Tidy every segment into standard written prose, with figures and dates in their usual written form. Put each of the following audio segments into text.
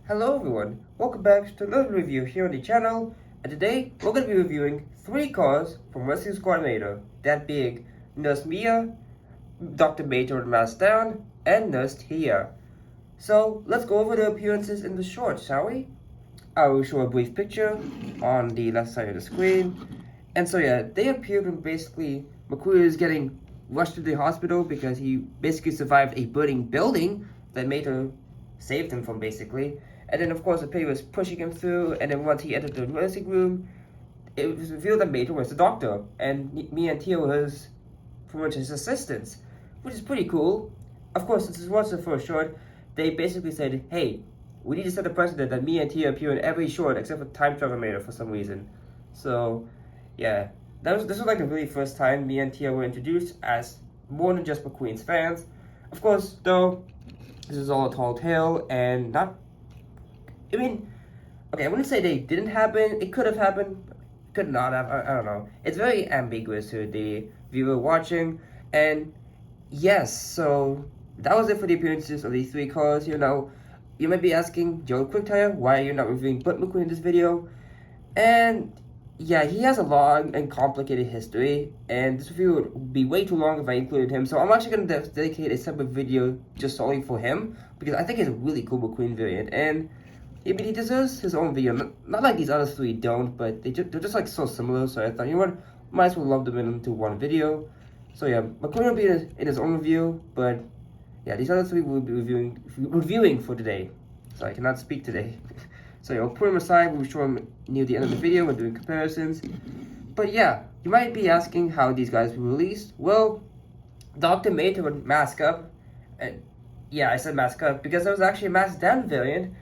Hello everyone, welcome back to another review here on the channel, and today we're going to be reviewing 3 cars from Rescue Squadinator, that being Nurse Mia, Dr. Major and Masked Down, and Nurse Tia. So let's go over the appearances in the short, shall we? I will show a brief picture on the left side of the screen. And so yeah, they appeared when basically McQueen is getting rushed to the hospital because he basically survived a burning building that Mater saved him from basically. And then of course the pig was pushing him through, and then once he entered the nursing room, it was revealed that Mater was the doctor, and me and Tia was pretty much his assistants, which is pretty cool. Of course, this was the first short. They basically said, hey, we need to set a precedent that me and Tia appear in every short except for Time Travel Mater for some reason. So, yeah, this was like the really first time me and Tia were introduced as more than just McQueen's fans. Of course, though, this is all a tall tale and not. I mean, okay, I wouldn't say they didn't happen. It could have happened, could not have. I don't know. It's very ambiguous to the viewer watching. And yes, so that was it for the appearances of these 3 cars. You know, you might be asking, Joe Quicktire, why are you not reviewing Butt McQueen in this video? And yeah, he has a long and complicated history, and this review would be way too long if I included him. So I'm actually going to dedicate a separate video just solely for him, because I think he's a really cool McQueen variant, and I mean, he deserves his own video. Not like these other 3 don't, but they're just like so similar. So I thought, you know what, might as well lump them into one video. So yeah, McQueen will be in his own review, but yeah, these other 3 we'll be reviewing for today. So I cannot speak today. So yeah, we'll put them aside. We'll show them near the end of the video. We're doing comparisons. But yeah, you might be asking how these guys were released. Well, Dr. Mater would mask up, and yeah, I said mask up because there was actually a masked down variant.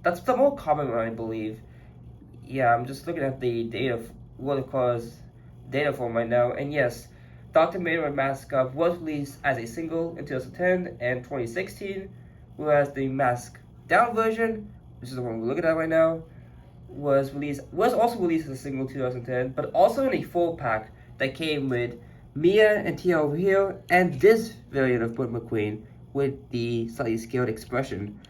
That's the more common one, I believe. Yeah, I'm just looking at the data, what it calls data form right now, and yes, Dr. Mater Mask Up was released as a single in 2010 and 2016, whereas the Mask Down version, which is the one we're looking at right now, was also released as a single in 2010, but also in a 4-pack that came with Mia and Tia over here, and this variant of Bud McQueen with the slightly scaled expression.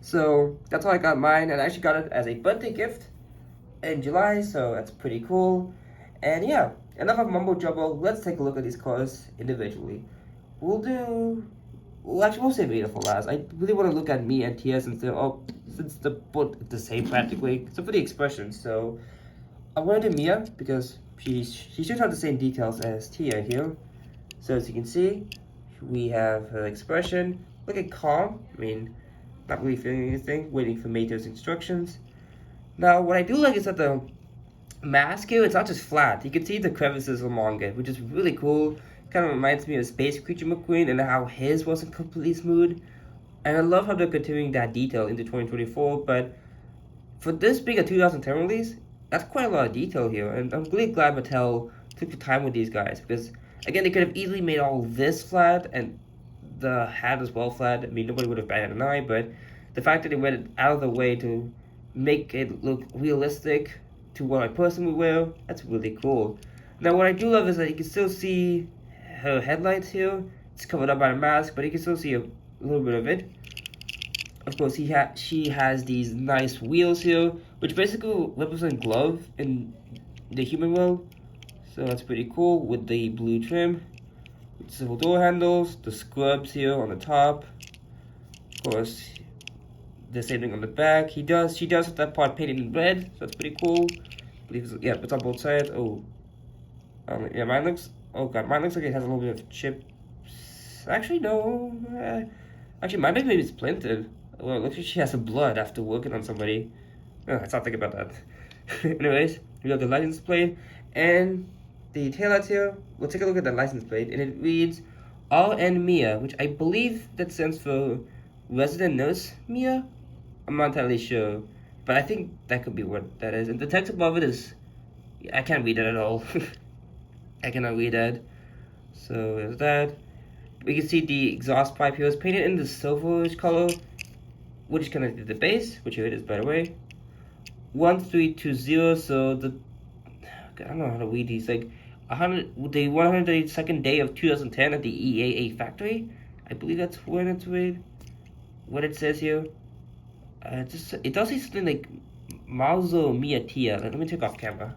So that's how I got mine, and I actually got it as a birthday gift in July, so that's pretty cool. And yeah, enough of mumbo jumbo. Let's take a look at these cars individually. We'll save Ada for last. I really want to look at me and Tia since they're both the same practically, except for the expressions. So I'm going to do Mia because she should have the same details as Tia here. So as you can see, we have her expression. Look at calm. I mean, not really feeling anything, waiting for Mater's instructions. Now, what I do like is that the mask here, it's not just flat. You can see the crevices along it, which is really cool. Kind of reminds me of Space Creature McQueen and how his wasn't completely smooth. And I love how they're continuing that detail into 2024, but for this being a 2010 release, that's quite a lot of detail here. And I'm really glad Mattel took the time with these guys, because, again, they could have easily made all this flat and the hat as well flat. I mean, nobody would have batted an eye, but the fact that they went out of the way to make it look realistic to what I personally wear, that's really cool. Now, what I do love is that you can still see her headlights here. It's covered up by a mask, but you can still see a little bit of it. Of course, she has these nice wheels here, which basically represent glove in the human world. So that's pretty cool with the blue trim. Civil door handles, the scrubs here on the top. Of course, the same thing on the back. She does have that part painted in red, so that's pretty cool. Yeah, it's on both sides. Yeah, mine looks like it has a little bit of chips. Actually, no. Actually, mine maybe it's splintered. Well, it looks like she has some blood after working on somebody. Let's not think about that. Anyways, we got the license plate and the taillights here. We'll take a look at the license plate, and it reads RN Mia, which I believe that stands for Resident Nurse Mia. I'm not entirely sure, but I think that could be what that is. And the text above it is, I can't read it at all. I cannot read that. So there's that. We can see the exhaust pipe here is painted in the silverish color, which is connected to the base, which here it is, by the way. 1320, so I don't know how to read these, like the 132nd day of 2010 at the EAA factory. I believe that's when it's read. What it says here. It does say something like Mauzo Miatia. Let me take off camera.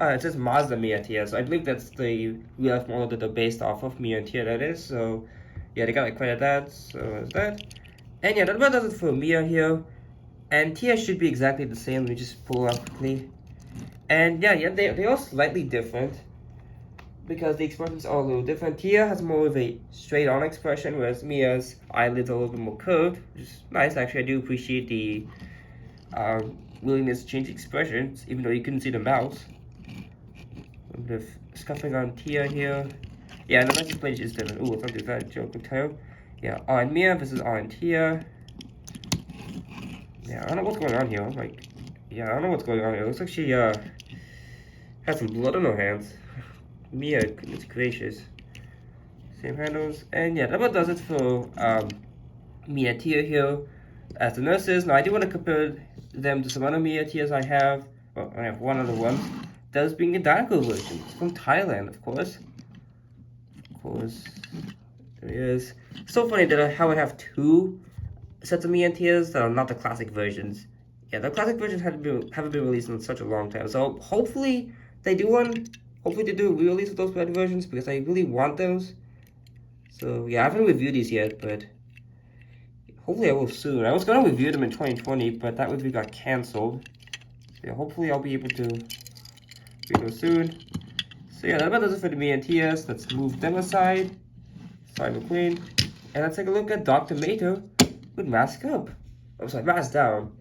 It says Mazda Miatia, so I believe that's the real life model that they're based off of. Miatia, that is. So yeah, they got like credit that. So there's that. And yeah, that about does it for Mia here. And Tia should be exactly the same. Let me just pull up quickly. And yeah, they are slightly different because the expressions are a little different. Tia has more of a straight-on expression, whereas Mia's eyelids are a little bit more curved, which is nice. Actually, I do appreciate the willingness to change expressions, even though you couldn't see the mouth. A bit of scuffing on Tia here. Yeah, the message plate is different. Ooh, let's not do that joke with Tia. Yeah, R and Mia versus R and Tia. Yeah, I don't know what's going on here. Like, yeah, I don't know what's going on here. It looks like she has some blood on her hands. Mia, goodness gracious. Same handles. And yeah, that about does it for Mia Tia here as the nurses. Now I do want to compare them to some other Mia Tias I have. Well, I have one other one. That's being a Dinoco version. It's from Thailand, of course. Of course. There it is. So funny that how I have two sets of Mia Tias that are not the classic versions. Yeah, the classic versions haven't been released in such a long time. So hopefully they do one. Hopefully they do a re-release of those red versions because I really want those. So yeah, I haven't reviewed these yet, but hopefully I will soon. I was gonna review them in 2020, but that review got cancelled. So yeah, hopefully I'll be able to review those soon. So yeah, that about does it for the Mia Tias. Let's move them aside. Sorry, McQueen. And let's take a look at Dr. Mato with mask up. I'm sorry, mask down.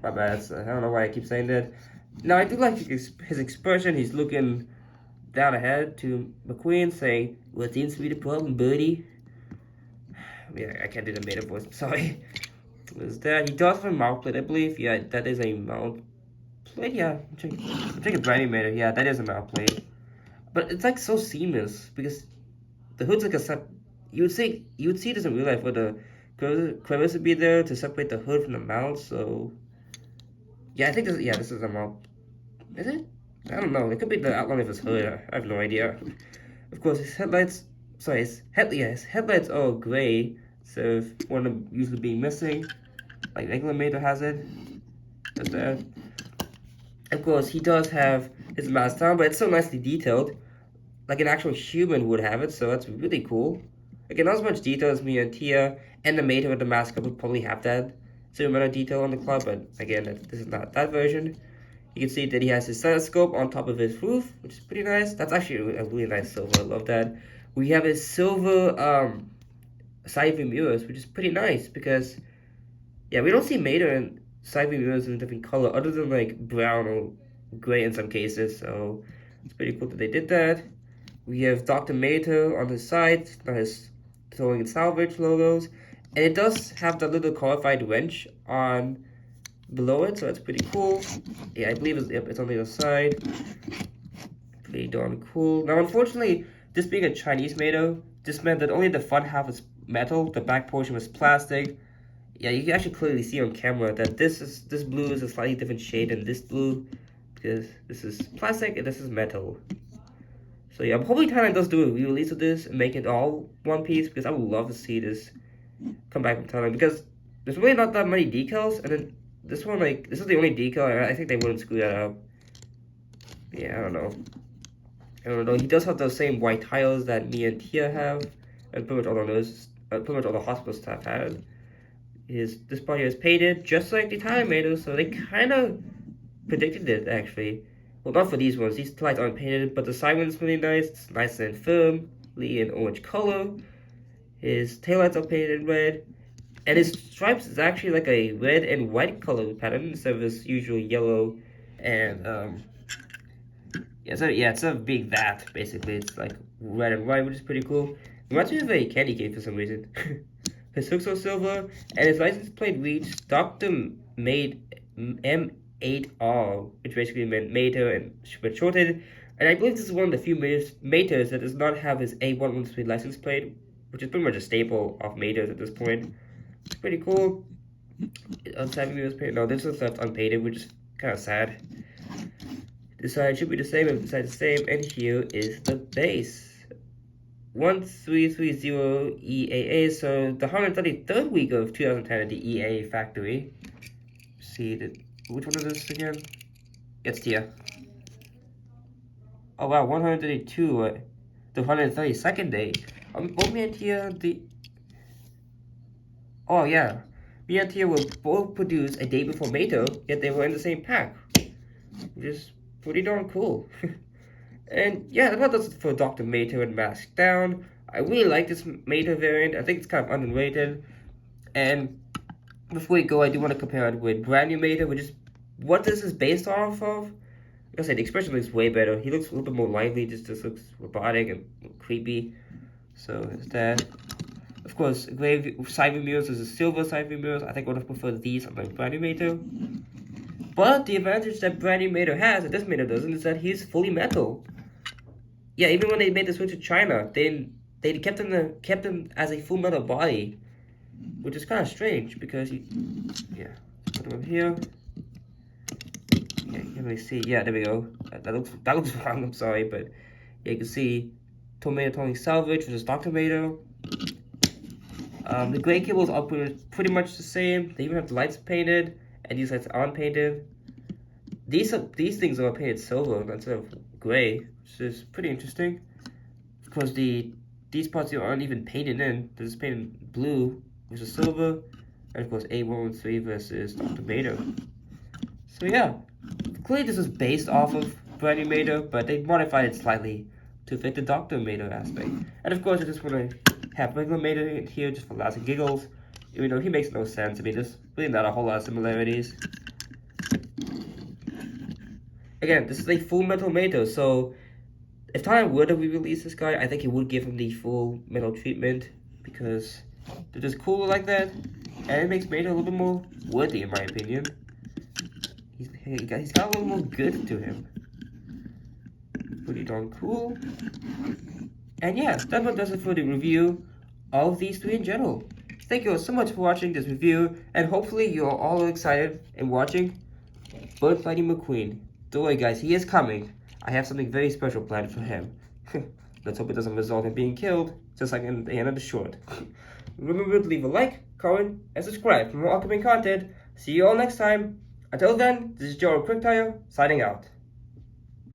My bad. I don't know why I keep saying that. Now, I do like his expression. He's looking down ahead to McQueen, saying, "What seems to be the problem, buddy?" Yeah, I can't do the Mato voice. I'm sorry. What is that? He does have a mount plate, I believe. Yeah, that is a mount plate. Yeah, I'm taking brand new Mato. Yeah, that is a mount plate. But it's like so seamless because the hood's like a set. You would see this in real life where the crevice would be there to separate the hood from the mount. So yeah, I think this is a mount. Is it? I don't know. It could be the outline of his hood. I have no idea. Of course, his headlights. Sorry, his headlights are gray, so one of them usually being missing, like regular Mato has it. That's that. Of course, he does have his mask down, but it's so nicely detailed, like an actual human would have it. So that's really cool. Again, not as much detail as Mia and Tia, and the Mato with the mask up would probably have that same amount of detail on the club. But again, this is not that version. You can see that he has his stethoscope on top of his roof, which is pretty nice. That's actually a really nice silver. I love that. We have his silver side view mirrors, which is pretty nice because, yeah, we don't see Mato and side view mirrors in a different color other than like brown or gray in some cases. So it's pretty cool that they did that. We have Dr. Mato on the side, on his throwing and salvage logos, and it does have the little codified wrench on below it, so that's pretty cool. Yeah, I believe it's on the other side. Pretty darn cool. Now, unfortunately, this being a Chinese Mato, this meant that only the front half was metal, the back portion was plastic. Yeah, you can actually clearly see on camera that this blue is a slightly different shade than this blue, because this is plastic and this is metal. So yeah, I'm hoping Thailand does do a re-release of this and make it all one piece, because I would love to see this come back from Thailand, because there's really not that many decals, and then this one, like, this is the only decal, and I think they wouldn't screw that up. Yeah, I don't know. He does have those same white tiles that me and Tia have, and pretty much all the hospital staff had. This part here is painted just like the Thailand Mato, so they kind of predicted it, actually. Well, not for these ones. These lights aren't painted, but the side one's really nice. It's nice and firmly in orange color. His taillights are painted in red. And his stripes is actually like a red and white color pattern instead of his usual yellow and, instead of being that, basically, it's like red and white, which is pretty cool. Reminds me of a candy cane for some reason. His hooks are silver, and his license plate reads Dr. Made M8R, which basically meant Mato and but shorted. And I believe this is one of the few Matos that does not have his A113 license plate, which is pretty much a staple of Matos at this point. It's pretty cool. Unsavvy was painted. No, this one's left unpainted, which is kind of sad. This side should be the same, and this side the same, and here is the base. 1330 EAA, so the 133rd week of 2010 at the EA factory. See, which one is this again? It's here. Oh wow, 132, the 132nd day. Both me and here, oh yeah. Me and Tia were both produced a day before Mato, yet they were in the same pack. Which is pretty darn cool. And yeah, that does it for Dr. Mato and Mask Down. I really like this Mato variant. I think it's kind of underrated. And before we go, I do want to compare it with brand new Mato, which is what this is based off of. Like I said, the expression looks way better. He looks a little bit more lively, just looks robotic and creepy. So there's that. Of course, gray side view mirrors is a silver side view mirrors. I think I would have preferred these on the brand new Mato. But the advantage that brand new Mato has, that this Mato doesn't, is that he's fully metal. Yeah, even when they made the switch to China, they kept him as a full metal body, which is kind of strange because yeah, put him up here. Yeah, you can really see. Yeah, there we go. That looks wrong. I'm sorry, but yeah, you can see Tomato Tony Salvage, which is Dr. Mato. The gray cables are pretty much the same. They even have the lights painted, and these lights aren't painted. These things are painted silver instead of gray, which is pretty interesting. Because these parts here aren't even painted in. They're just painted blue, which is silver, and of course A113 versus Dr. Mato. So yeah, clearly this is based off of brand new Mato, but they modified it slightly to fit the Dr. Mato aspect. And of course, I just want to have regular Mato here just for laughs and giggles. Even though he makes no sense. I mean, there's really not a whole lot of similarities. Again, this is a full metal Mato, so if Taiwan were to re-release this guy, I think he would give him the full metal treatment because they're just cool like that, and it makes Mato a little bit more worthy in my opinion. He's got a little more good to him. Pretty darn cool. And yeah, that's what does it for the review of these three in general. Thank you all so much for watching this review, and hopefully you're all excited and watching Bird Fighting McQueen. Don't worry guys, he is coming. I have something very special planned for him. Let's hope it doesn't result in being killed, just like in the end of the short. Remember to leave a like, comment, and subscribe for more upcoming content. See you all next time. Until then, this is Joe QuickTire, signing out.